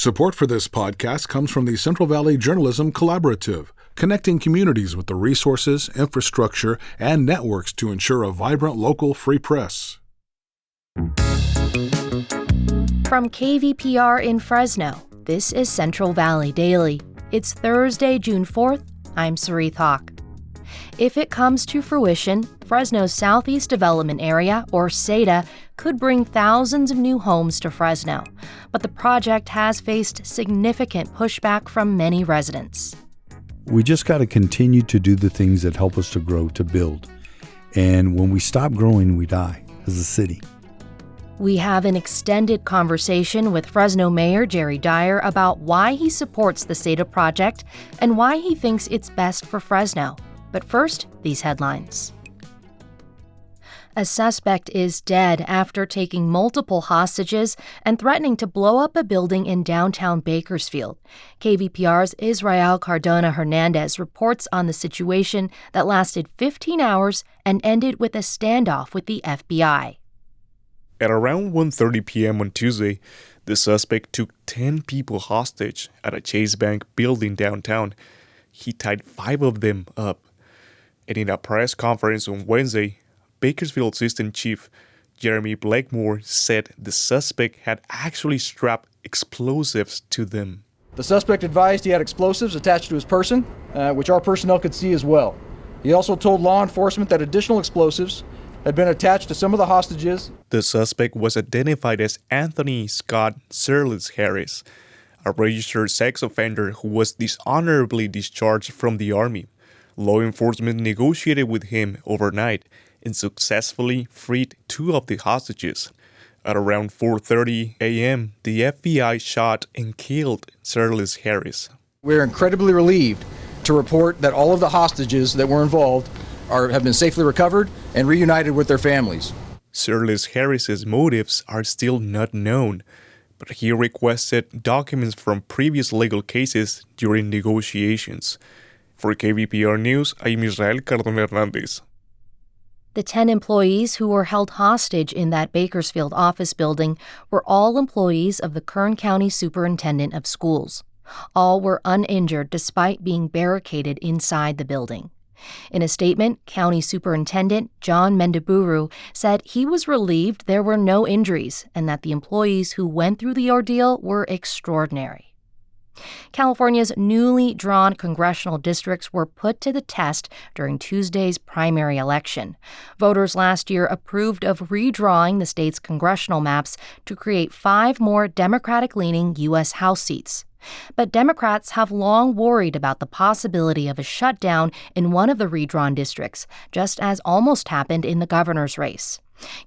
Support for this podcast comes from the Central Valley Journalism Collaborative, connecting communities with the resources, infrastructure, and networks to ensure a vibrant local free press. From KVPR in Fresno, this is Central Valley Daily. It's Thursday, June 4th. I'm Sarith Hawk. If it comes to fruition, Fresno's Southeast Development Area, or SEDA, could bring thousands of new homes to Fresno. But the project has faced significant pushback from many residents. We just got to continue to do the things that help us to grow, to build. And when we stop growing, we die as a city. We have an extended conversation with Fresno Mayor Jerry Dyer about why he supports the SEDA project and why he thinks it's best for Fresno. But first, these headlines. A suspect is dead after taking multiple hostages and threatening to blow up a building in downtown Bakersfield. KVPR's Israel Cardona Hernandez reports on the situation that lasted 15 hours and ended with a standoff with the FBI. At around 1:30 p.m. on Tuesday, the suspect took 10 people hostage at a Chase Bank building downtown. He tied 5 of them up. And in a press conference on Wednesday, Bakersfield Assistant Chief Jeremy Blakemore said the suspect had actually strapped explosives to them. The suspect advised he had explosives attached to his person, which our personnel could see as well. He also told law enforcement that additional explosives had been attached to some of the hostages. The suspect was identified as Anthony Scott Sirlis Harris, a registered sex offender who was dishonorably discharged from the Army. Law enforcement negotiated with him overnight and successfully freed 2 of the hostages. At around 4:30 a.m., the FBI shot and killed Sirlis Harris. We're incredibly relieved to report that all of the hostages that were involved have been safely recovered and reunited with their families. Sirlis Harris's motives are still not known, but he requested documents from previous legal cases during negotiations. For KVPR News, I'm Israel Cardona Hernandez. The 10 employees who were held hostage in that Bakersfield office building were all employees of the Kern County Superintendent of Schools. All were uninjured despite being barricaded inside the building. In a statement, County Superintendent John Mendeburu said he was relieved there were no injuries and that the employees who went through the ordeal were extraordinary. California's newly drawn congressional districts were put to the test during Tuesday's primary election. Voters last year approved of redrawing the state's congressional maps to create 5 more Democratic-leaning U.S. House seats. But Democrats have long worried about the possibility of a shutdown in one of the redrawn districts, just as almost happened in the governor's race.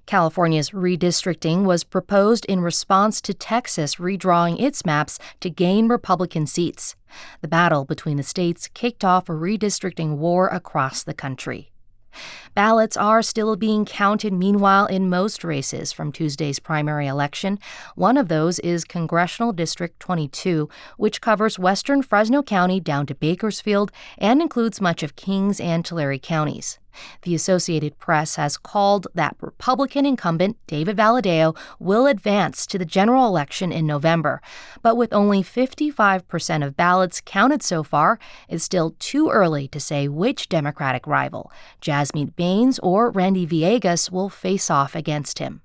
California's redistricting was proposed in response to Texas redrawing its maps to gain Republican seats. The battle between the states kicked off a redistricting war across the country. Ballots are still being counted, meanwhile, in most races from Tuesday's primary election. One of those is Congressional District 22, which covers western Fresno County down to Bakersfield and includes much of Kings and Tulare counties. The Associated Press has called that Republican incumbent David Valadao will advance to the general election in November. But with only 55% of ballots counted so far, it's still too early to say which Democratic rival, Jasmine Baines or Randy Villegas, will face off against him.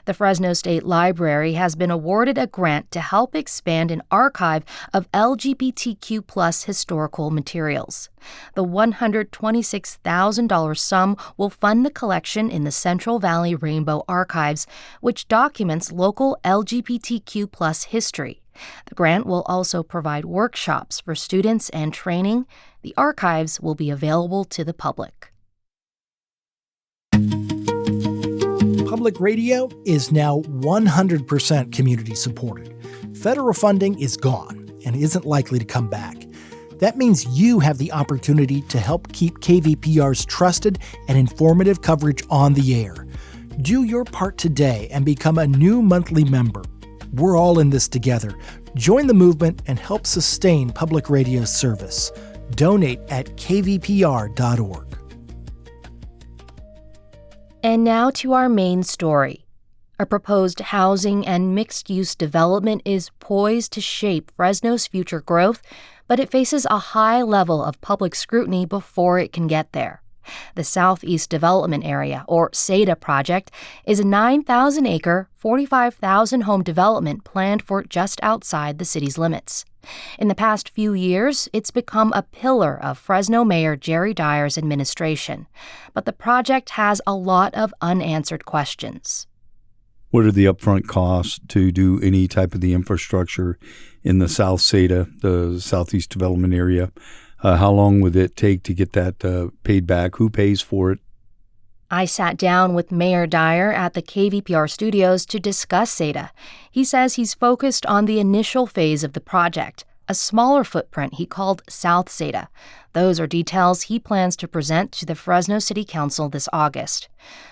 The Fresno State Library has been awarded a grant to help expand an archive of LGBTQ+ historical materials. The $126,000 sum will fund the collection in the Central Valley Rainbow Archives, which documents local LGBTQ+ history. The grant will also provide workshops for students and training. The archives will be available to the public. Public radio is now 100% community supported. Federal funding is gone and isn't likely to come back. That means you have the opportunity to help keep KVPR's trusted and informative coverage on the air. Do your part today and become a new monthly member. We're all in this together. Join the movement and help sustain public radio service. Donate at kvpr.org. And now to our main story. A proposed housing and mixed-use development is poised to shape Fresno's future growth, but it faces a high level of public scrutiny before it can get there. The Southeast Development Area, or SEDA project, is a 9,000-acre, 45,000-home development planned for just outside the city's limits. In the past few years, it's become a pillar of Fresno Mayor Jerry Dyer's administration. But the project has a lot of unanswered questions. What are the upfront costs to do any type of the infrastructure in the South SEDA, the Southeast Development Area? How long would it take to get that paid back? Who pays for it? I sat down with Mayor Dyer at the KVPR studios to discuss SEDA. He says he's focused on the initial phase of the project, a smaller footprint he called South SEDA. Those are details he plans to present to the Fresno City Council this August.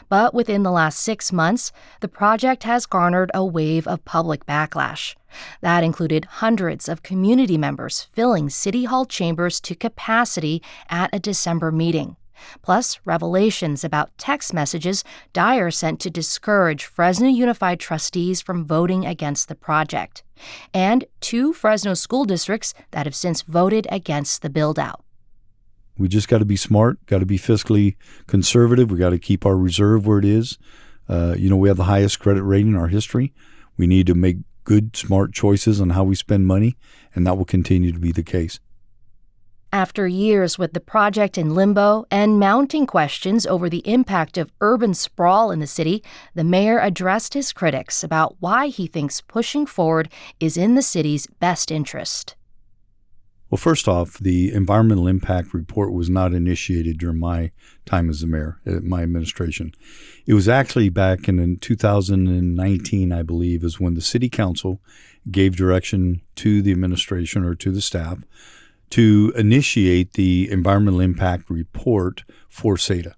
But within the last 6 months, the project has garnered a wave of public backlash. That included hundreds of community members filling City Hall chambers to capacity at a December meeting. Plus, revelations about text messages Dyer sent to discourage Fresno Unified trustees from voting against the project. And 2 Fresno school districts that have since voted against the build-out. We just got to be smart, got to be fiscally conservative. We got to keep our reserve where it is. We have the highest credit rating in our history. We need to make good, smart choices on how we spend money, and that will continue to be the case. After years with the project in limbo and mounting questions over the impact of urban sprawl in the city, the mayor addressed his critics about why he thinks pushing forward is in the city's best interest. Well, first off, the environmental impact report was not initiated during my time as the mayor, my administration. It was actually back in 2019, I believe, is when the city council gave direction to the administration or to the staff to initiate the environmental impact report for SEDA.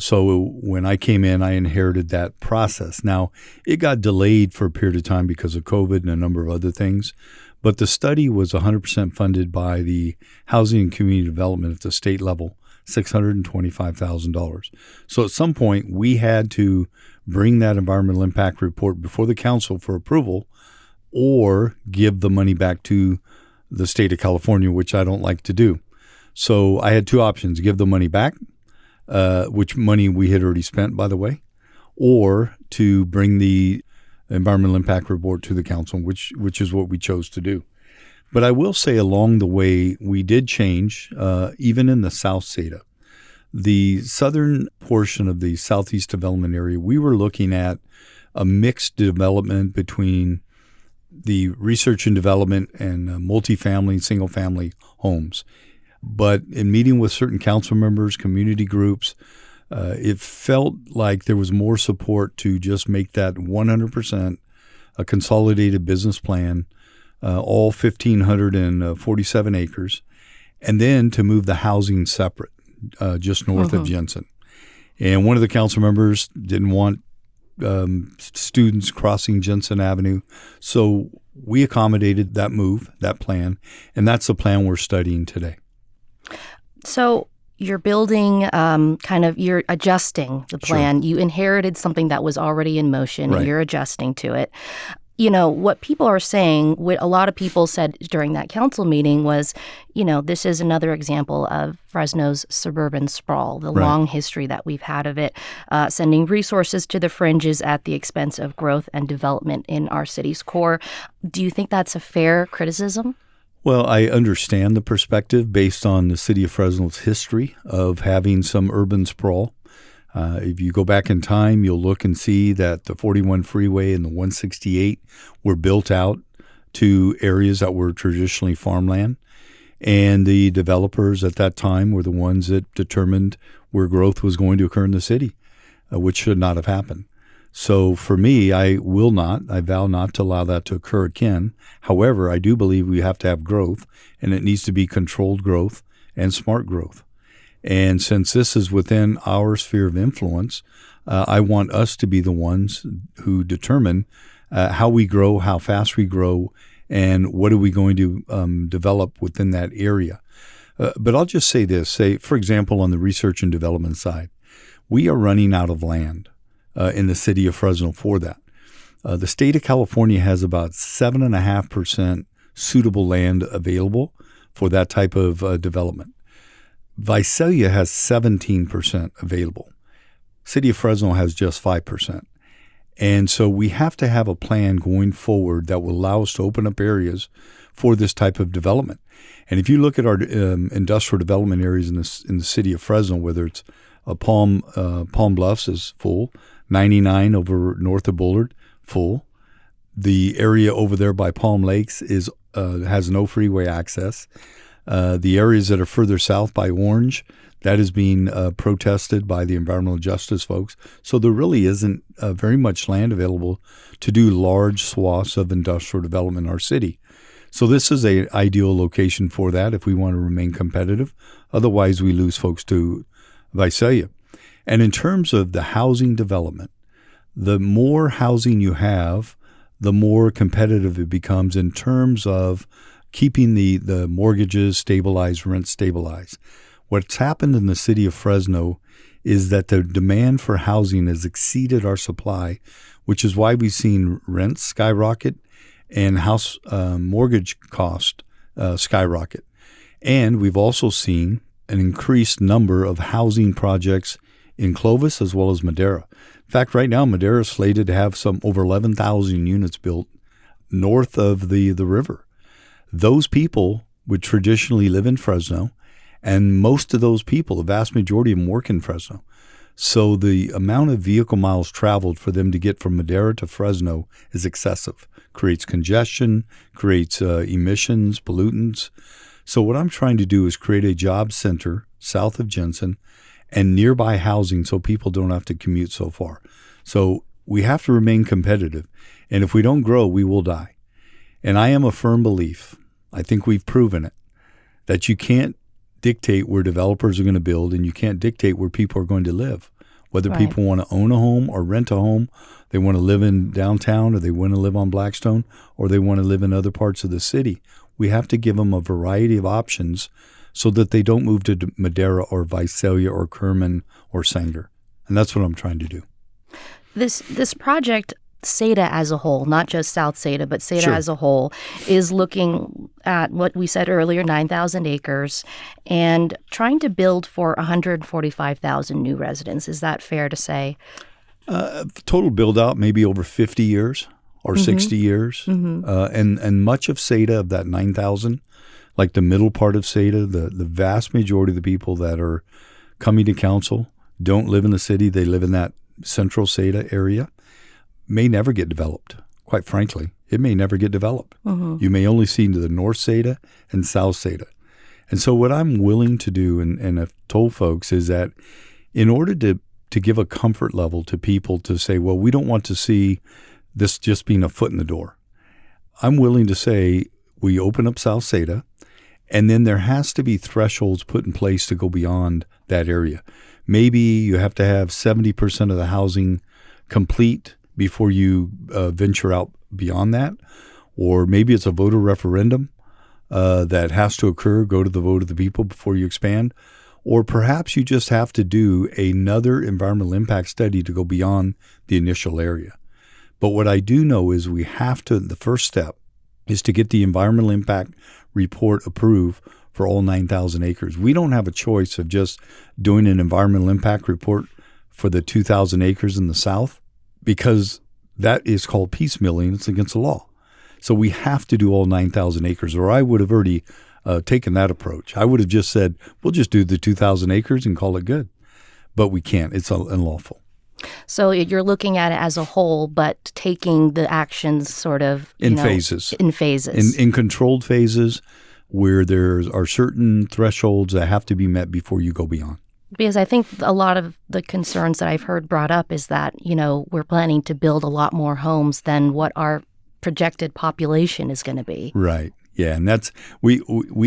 So when I came in, I inherited that process. Now, it got delayed for a period of time because of COVID and a number of other things. But the study was 100% funded by the Housing and Community Development at the state level, $625,000. So at some point, we had to bring that environmental impact report before the council for approval or give the money back to the state of California, which I don't like to do. So I had 2 options: give the money back, which money we had already spent, by the way, or to bring the environmental impact report to the council, which is what we chose to do. But I will say along the way, we did change, even in the South SEDA. The southern portion of the Southeast Development Area, we were looking at a mixed development between the research and development and multifamily, single-family homes. But in meeting with certain council members, community groups, it felt like there was more support to just make that 100% a consolidated business plan, all 1,547 acres, and then to move the housing separate, just north of Jensen. And one of the council members didn't want students crossing Jensen Avenue, so we accommodated that move, that plan, and that's the plan we're studying today. So you're building, you're adjusting the plan. Sure. You inherited something that was already in motion, right, and you're adjusting to it. What people are saying, what a lot of people said during that council meeting was, this is another example of Fresno's suburban sprawl, the right, long history that we've had of it, sending resources to the fringes at the expense of growth and development in our city's core. Do you think that's a fair criticism? Well, I understand the perspective based on the city of Fresno's history of having some urban sprawl. If you go back in time, you'll look and see that the 41 freeway and the 168 were built out to areas that were traditionally farmland. And the developers at that time were the ones that determined where growth was going to occur in the city, which should not have happened. So for me, I vow not to allow that to occur again. However, I do believe we have to have growth, and it needs to be controlled growth and smart growth. And since this is within our sphere of influence, I want us to be the ones who determine how we grow, how fast we grow, and what are we going to develop within that area. But I'll just say this. For example, on the research and development side, we are running out of land. in the city of Fresno for that. The state of California has about 7.5% suitable land available for that type of development. Visalia has 17% available. City of Fresno has just 5%. And so we have to have a plan going forward that will allow us to open up areas for this type of development. And if you look at our industrial development areas in the city of Fresno, whether it's Palm Bluffs is full, 99 over north of Bullard, full. The area over there by Palm Lakes has no freeway access. The areas that are further south by Orange, that is being protested by the environmental justice folks. So there really isn't very much land available to do large swaths of industrial development in our city. So this is an ideal location for that if we want to remain competitive. Otherwise, we lose folks to Visalia. And in terms of the housing development, the more housing you have, the more competitive it becomes in terms of keeping the mortgages stabilized, rent stabilized. What's happened in the city of Fresno is that the demand for housing has exceeded our supply, which is why we've seen rents skyrocket and house mortgage cost skyrocket. And we've also seen an increased number of housing projects in Clovis as well as Madera. In fact, right now, Madera is slated to have some over 11,000 units built north of the river. Those people would traditionally live in Fresno, and most of those people, the vast majority of them, work in Fresno. So the amount of vehicle miles traveled for them to get from Madera to Fresno is excessive. Creates congestion, creates emissions, pollutants. So what I'm trying to do is create a job center south of Jensen and nearby housing so people don't have to commute so far. So we have to remain competitive. And if we don't grow, we will die. And I am a firm belief, I think we've proven it, that you can't dictate where developers are going to build and you can't dictate where people are going to live. Whether Right. people want to own a home or rent a home, they want to live in downtown or they want to live on Blackstone or they want to live in other parts of the city. We have to give them a variety of options so that they don't move to Madera or Visalia or Kerman or Sanger. And that's what I'm trying to do. This project, SEDA as a whole, not just South SEDA, but SEDA Sure. as a whole, is looking at what we said earlier, 9,000 acres, and trying to build for 145,000 new residents. Is that fair to say? Total build out maybe over 50 years or 60 years. And much of SEDA, of that 9,000, like the middle part of SEDA, the vast majority of the people that are coming to council don't live in the city. They live in that central SEDA area. May never get developed. Quite frankly, it may never get developed. You may only see into the North SEDA and South SEDA. And so what I'm willing to do, and I've told folks, is that in order to give a comfort level to people to say, well, we don't want to see this just being a foot in the door. I'm willing to say we open up South SEDA, and then there has to be thresholds put in place to go beyond that area. Maybe you have to have 70% of the housing complete before you venture out beyond that. Or maybe it's a voter referendum that has to occur, go to the vote of the people before you expand. Or perhaps you just have to do another environmental impact study to go beyond the initial area. But what I do know is we have to, the first step is to get the environmental impact report approved for all 9,000 acres. We don't have a choice of just doing an environmental impact report for the 2,000 acres in the south, because that is called piecemealing. It's against the law. So we have to do all 9,000 acres, or I would have already taken that approach. I would have just said, we'll just do the 2,000 acres and call it good. But we can't. It's unlawful. So you're looking at it as a whole, but taking the actions sort of In phases. In phases. In controlled phases where there are certain thresholds that have to be met before you go beyond. Because I think a lot of the concerns that I've heard brought up is that, we're planning to build a lot more homes than what our projected population is going to be. Right. Yeah, and that's we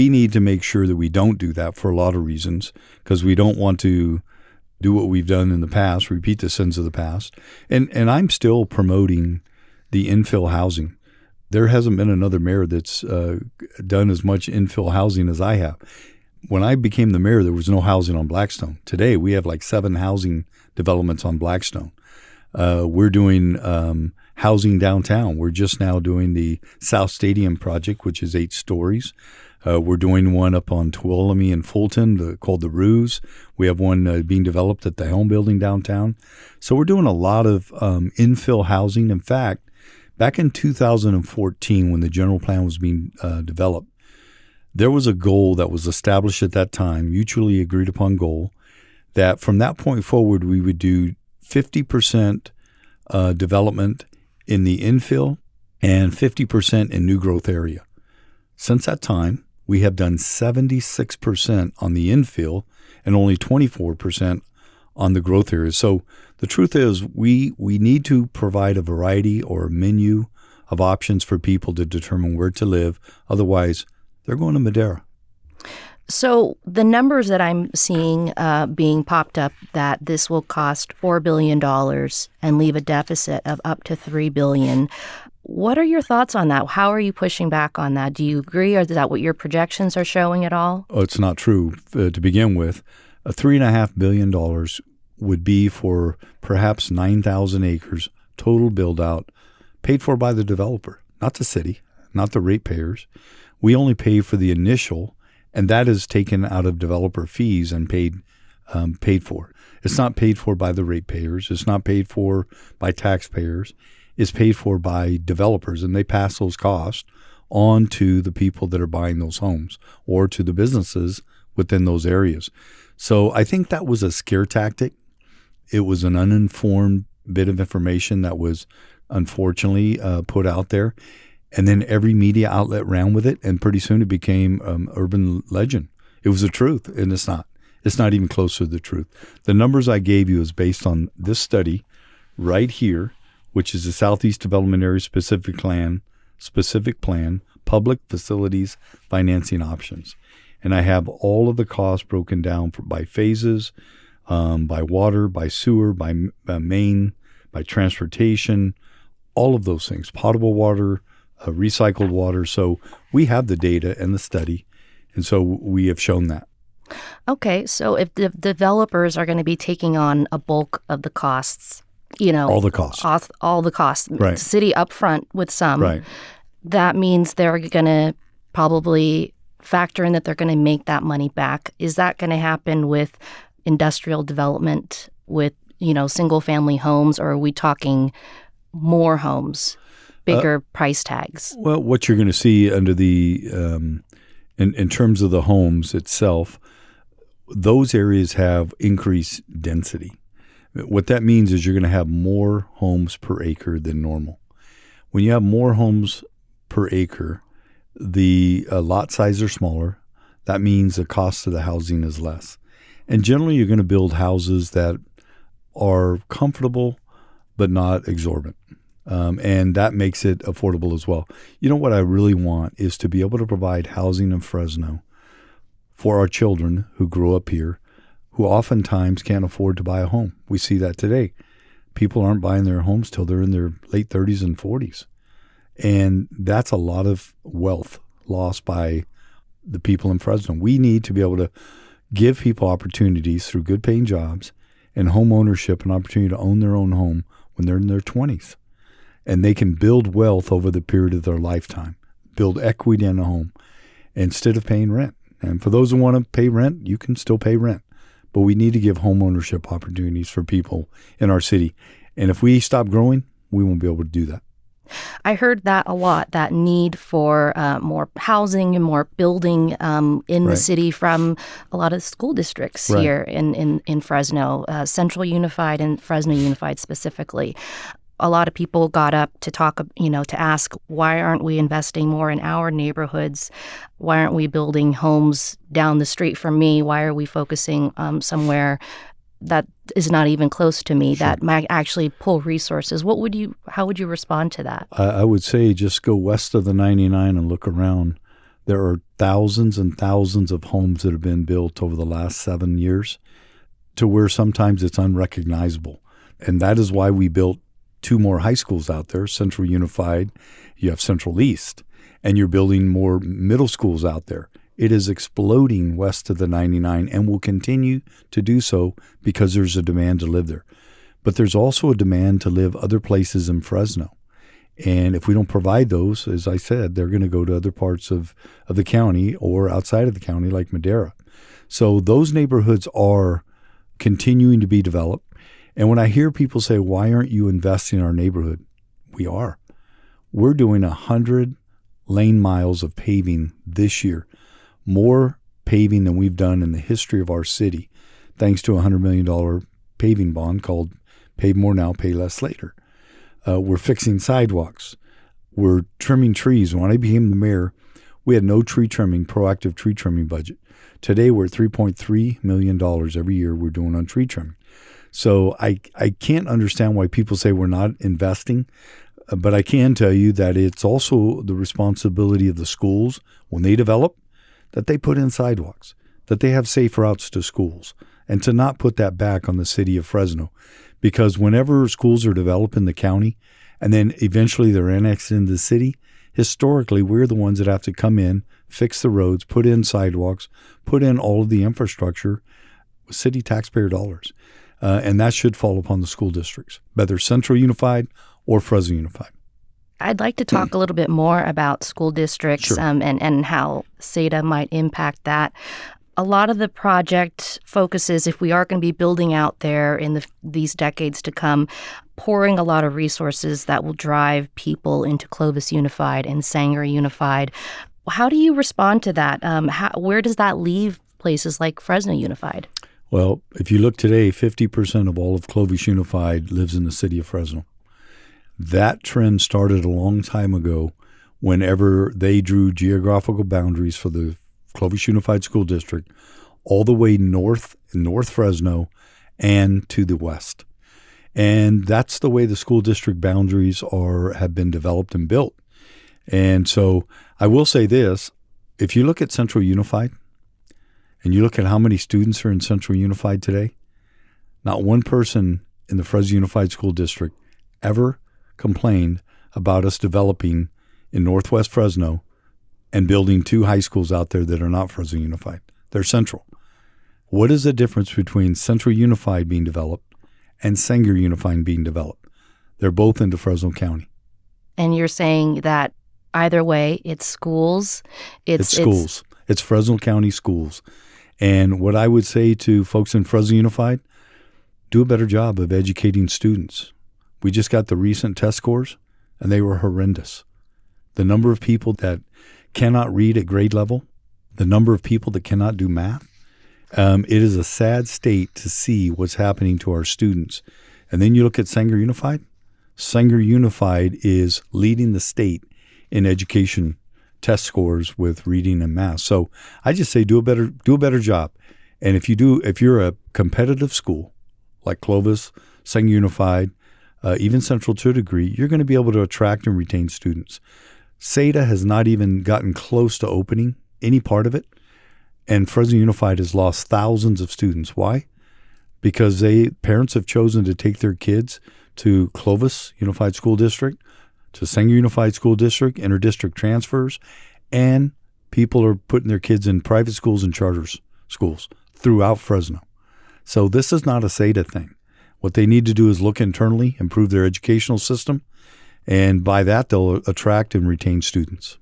need to make sure that we don't do that for a lot of reasons, because we don't want to do what we've done in the past, repeat the sins of the past. And I'm still promoting the infill housing. There hasn't been another mayor that's done as much infill housing as I have. When I became the mayor, there was no housing on Blackstone. Today, we have like 7 housing developments on Blackstone. We're doing housing downtown. We're just now doing the South Stadium project, which is 8 stories. We're doing one up on Tuolumne and Fulton called the Ruse. We have one being developed at the Helm Building downtown. So we're doing a lot of infill housing. In fact, back in 2014, when the general plan was being developed, there was a goal that was established at that time, mutually agreed upon goal, that from that point forward, we would do 50% development in the infill and 50% in new growth area. Since that time, we have done 76% on the infill and only 24% on the growth areas. So the truth is we need to provide a variety or a menu of options for people to determine where to live. Otherwise, they're going to Madera. So the numbers that I'm seeing being popped up, that this will cost $4 billion and leave a deficit of up to $3 billion. What are your thoughts on that? How are you pushing back on that? Do you agree, or is that what your projections are showing at all? Oh, it's not true. To begin with, $3.5 billion would be for perhaps 9,000 acres total build-out, paid for by the developer, not the city, not the ratepayers. We only pay for the initial, and that is taken out of developer fees and paid for. It's not paid for by the ratepayers. It's not paid for by taxpayers. It's paid for by developers, and they pass those costs on to the people that are buying those homes or to the businesses within those areas. So I think that was a scare tactic. It was an uninformed bit of information that was unfortunately put out there. And then every media outlet ran with it, and pretty soon it became urban legend. It was the truth, and it's not. It's not even close to the truth. The numbers I gave you is based on this study right here, which is the Southeast Development Area Specific Plan, Public Facilities Financing Options. And I have all of the costs broken down by phases, by water, by sewer, by main, by transportation, all of those things, potable water, recycled water. So we have the data and the study, and so we have shown that. Okay, so if the developers are going to be taking on a bulk of the costs, all the costs, right. The city up front with some, right. That means they're going to probably factor in that they're going to make that money back. Is that going to happen with industrial development, with single family homes, or are we talking more homes, bigger price tags? Well, what you're going to see under the in terms of the homes itself, those areas have increased density. What that means is you're going to have more homes per acre than normal. When you have more homes per acre, the lot size are smaller. That means the cost of the housing is less. And generally, you're going to build houses that are comfortable but not exorbitant. And that makes it affordable as well. What I really want is to be able to provide housing in Fresno for our children who grow up here, who oftentimes can't afford to buy a home. We see that today. People aren't buying their homes till they're in their late 30s and 40s. And that's a lot of wealth lost by the people in Fresno. We need to be able to give people opportunities through good paying jobs and home ownership, an opportunity to own their own home when they're in their 20s. And they can build wealth over the period of their lifetime, build equity in a home instead of paying rent. And for those who want to pay rent, you can still pay rent. But we need to give home ownership opportunities for people in our city. And if we stop growing, we won't be able to do that. I heard that a lot, that need for more housing and more building in the city from a lot of school districts here in Fresno, Central Unified and Fresno Unified specifically. A lot of people got up to talk, to ask, why aren't we investing more in our neighborhoods? Why aren't we building homes down the street from me? Why are we focusing somewhere that is not even close to me, that might actually pull resources? How would you respond to that? I would say just go west of the 99 and look around. There are thousands and thousands of homes that have been built over the last 7 years to where sometimes it's unrecognizable. And that is why we built 2 more high schools out there, Central Unified, you have Central East, and you're building more middle schools out there. It is exploding west of the 99 and will continue to do so because there's a demand to live there. But there's also a demand to live other places in Fresno. And if we don't provide those, as I said, they're going to go to other parts of the county or outside of the county like Madera. So those neighborhoods are continuing to be developed. And when I hear people say, why aren't you investing in our neighborhood? We are. We're doing 100 lane miles of paving this year, more paving than we've done in the history of our city, thanks to a $100 million paving bond called Pave More Now, Pay Less Later. We're fixing sidewalks. We're trimming trees. When I became the mayor, we had no proactive tree trimming budget. Today, we're at $3.3 million every year we're doing on tree trimming. So I can't understand why people say we're not investing, but I can tell you that it's also the responsibility of the schools when they develop that they put in sidewalks, that they have safe routes to schools, and to not put that back on the city of Fresno. Because whenever schools are developed in the county and then eventually they're annexed into the city, historically we're the ones that have to come in, fix the roads, put in sidewalks, put in all of the infrastructure with city taxpayer dollars. And that should fall upon the school districts, whether Central Unified or Fresno Unified. I'd like to talk a little bit more about school districts. Sure. And how SEDA might impact that. A lot of the project focuses, if we are going to be building out there in these decades to come, pouring a lot of resources that will drive people into Clovis Unified and Sanger Unified. How do you respond to that? Where does that leave places like Fresno Unified? Well, if you look today, 50% of all of Clovis Unified lives in the city of Fresno. That trend started a long time ago whenever they drew geographical boundaries for the Clovis Unified School District all the way north Fresno and to the west. And that's the way the school district boundaries have been developed and built. And so I will say this, if you look at Central Unified and you look at how many students are in Central Unified today, not one person in the Fresno Unified School District ever complained about us developing in Northwest Fresno and building 2 high schools out there that are not Fresno Unified. They're central. What is the difference between Central Unified being developed and Sanger Unified being developed? They're both into Fresno County. And you're saying that either way, it's schools. It's schools. It's Fresno County schools. And what I would say to folks in Fresno Unified, do a better job of educating students. We just got the recent test scores, and they were horrendous. The number of people that cannot read at grade level, the number of people that cannot do math. It is a sad state to see what's happening to our students. And then you look at Sanger Unified. Sanger Unified is leading the state in education test scores with reading and math. So I just say do a better job. And if you're a competitive school like Clovis, Sanger Unified, even Central to a degree, you're going to be able to attract and retain students. SEDA has not even gotten close to opening any part of it, and Fresno Unified has lost thousands of students. Why? Because parents have chosen to take their kids to Clovis Unified School District, to Sanger Unified School District, inter-district transfers, and people are putting their kids in private schools and charter schools throughout Fresno. So this is not a SEDA thing. What they need to do is look internally, improve their educational system, and by that, they'll attract and retain students.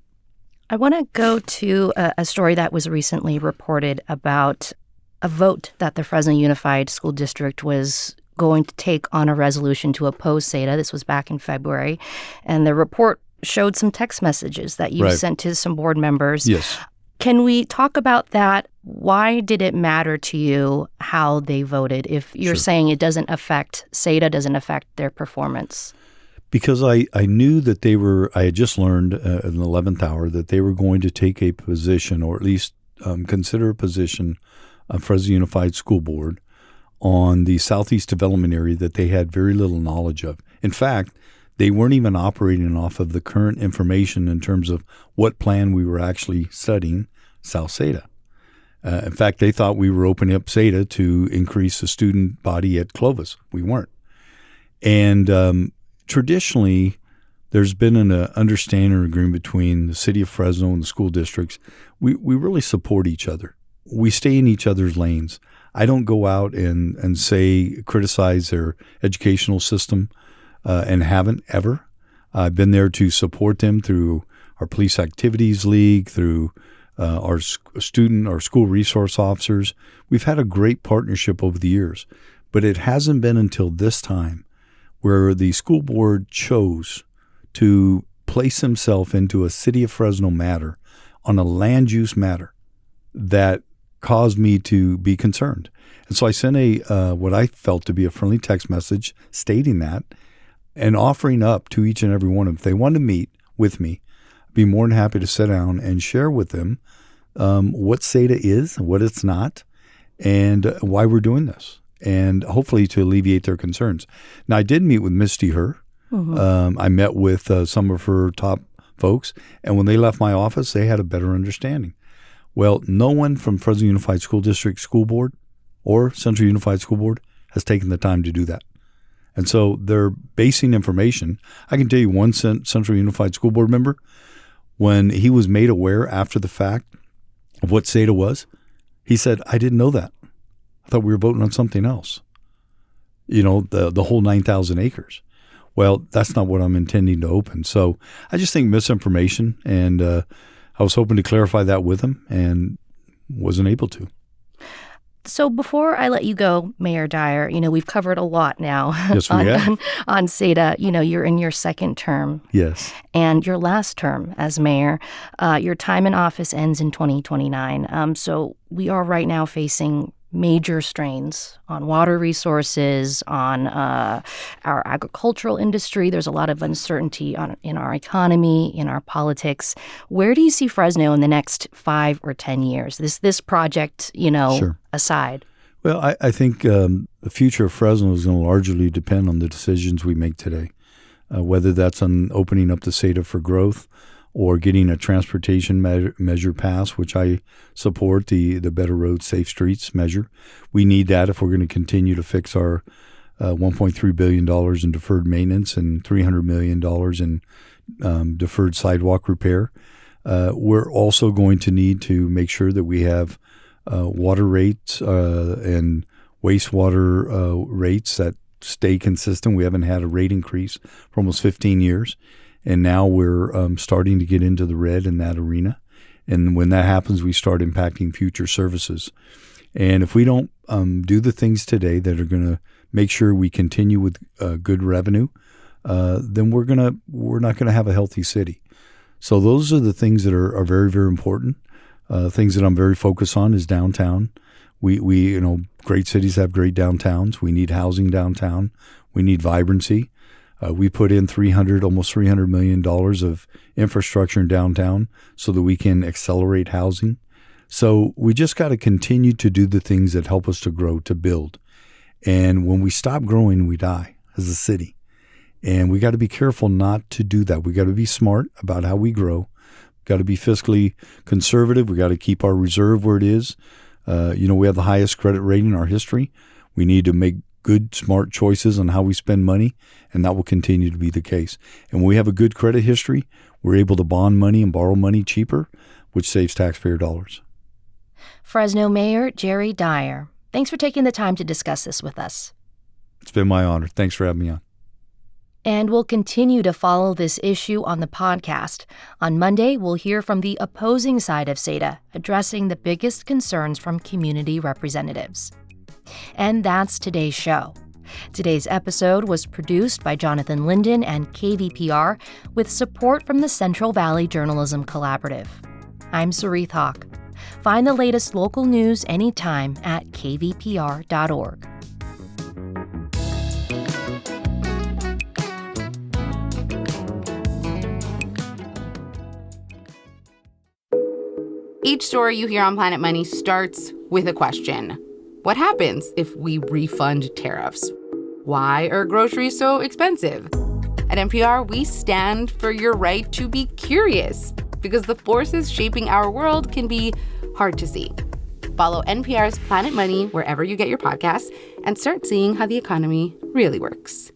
I want to go to a story that was recently reported about a vote that the Fresno Unified School District was going to take on a resolution to oppose SEDA. This was back in February. And the report showed some text messages that you sent to some board members. Yes. Can we talk about that? Why did it matter to you how they voted? If you're saying it doesn't affect, SEDA doesn't affect their performance. Because I knew that I had just learned in the 11th hour that they were going to take a position, or at least consider a position of Fresno Unified School Board on the Southeast Development Area that they had very little knowledge of. In fact, they weren't even operating off of the current information in terms of what plan we were actually studying, South SEDA. In fact, they thought we were opening up SEDA to increase the student body at Clovis. We weren't. And traditionally, there's been an understanding or agreement between the city of Fresno and the school districts. We really support each other. we stay in each other's lanes. I don't go out and criticize their educational system, and haven't ever. I've been there to support them through our Police Activities League, through our school resource officers. We've had a great partnership over the years, but it hasn't been until this time where the school board chose to place himself into a City of Fresno matter on a land use matter that caused me to be concerned. And so I sent what I felt to be a friendly text message stating that and offering up to each and every one of them, if they wanted to meet with me, I'd be more than happy to sit down and share with them what SEDA is, what it's not, and why we're doing this, and hopefully to alleviate their concerns. Now, I did meet with Misty Herr. Mm-hmm. I met with some of her top folks, and when they left my office, they had a better understanding. Well, no one from Fresno Unified School District School Board or Central Unified School Board has taken the time to do that. And so they're basing information. I can tell you one Central Unified School Board member, when he was made aware after the fact of what SEDA was, he said, I didn't know that. I thought we were voting on something else. The whole 9,000 acres. Well, that's not what I'm intending to open. So I just think misinformation, and I was hoping to clarify that with him and wasn't able to. So before I let you go, Mayor Dyer, we've covered a lot now. Yes, we have. On SEDA. You're in your second term. Yes. And your last term as mayor. Your time in office ends in 2029. So we are right now facing major strains on water resources, on our agricultural industry. There's a lot of uncertainty in our economy, in our politics. Where do you see Fresno in the next 5 or 10 years? This project, Sure. aside. Well, I think the future of Fresno is going to largely depend on the decisions we make today, whether that's on opening up the SEDA for growth or getting a transportation measure passed, which I support, the Better Roads, Safe Streets measure. We need that if we're going to continue to fix our $1.3 billion in deferred maintenance and $300 million in deferred sidewalk repair. We're also going to need to make sure that we have water rates and wastewater rates that stay consistent. We haven't had a rate increase for almost 15 years. And now we're starting to get into the red in that arena. And when that happens, we start impacting future services. And if we don't do the things today that are going to make sure we continue with good revenue, then we're not going to have a healthy city. So those are the things that are very, very important. Things that I'm very focused on is downtown. We great cities have great downtowns. We need housing downtown. We need vibrancy. We put in almost $300 million of infrastructure in downtown so that we can accelerate housing. So we just got to continue to do the things that help us to grow, to build. And when we stop growing, we die as a city. And we got to be careful not to do that. We got to be smart about how we grow. Got to be fiscally conservative. We got to keep our reserve where it is. We have the highest credit rating in our history. We need to make good, smart choices on how we spend money, and that will continue to be the case. And when we have a good credit history, we're able to bond money and borrow money cheaper, which saves taxpayer dollars. Fresno Mayor Jerry Dyer, thanks for taking the time to discuss this with us. It's been my honor. Thanks for having me on. And we'll continue to follow this issue on the podcast. On Monday, we'll hear from the opposing side of SEDA, addressing the biggest concerns from community representatives. And that's today's show. Today's episode was produced by Jonathan Linden and KVPR with support from the Central Valley Journalism Collaborative. I'm Sarith Hawk. Find the latest local news anytime at kvpr.org. Each story you hear on Planet Money starts with a question. What happens if we refund tariffs? Why are groceries so expensive? At NPR, we stand for your right to be curious because the forces shaping our world can be hard to see. Follow NPR's Planet Money wherever you get your podcasts and start seeing how the economy really works.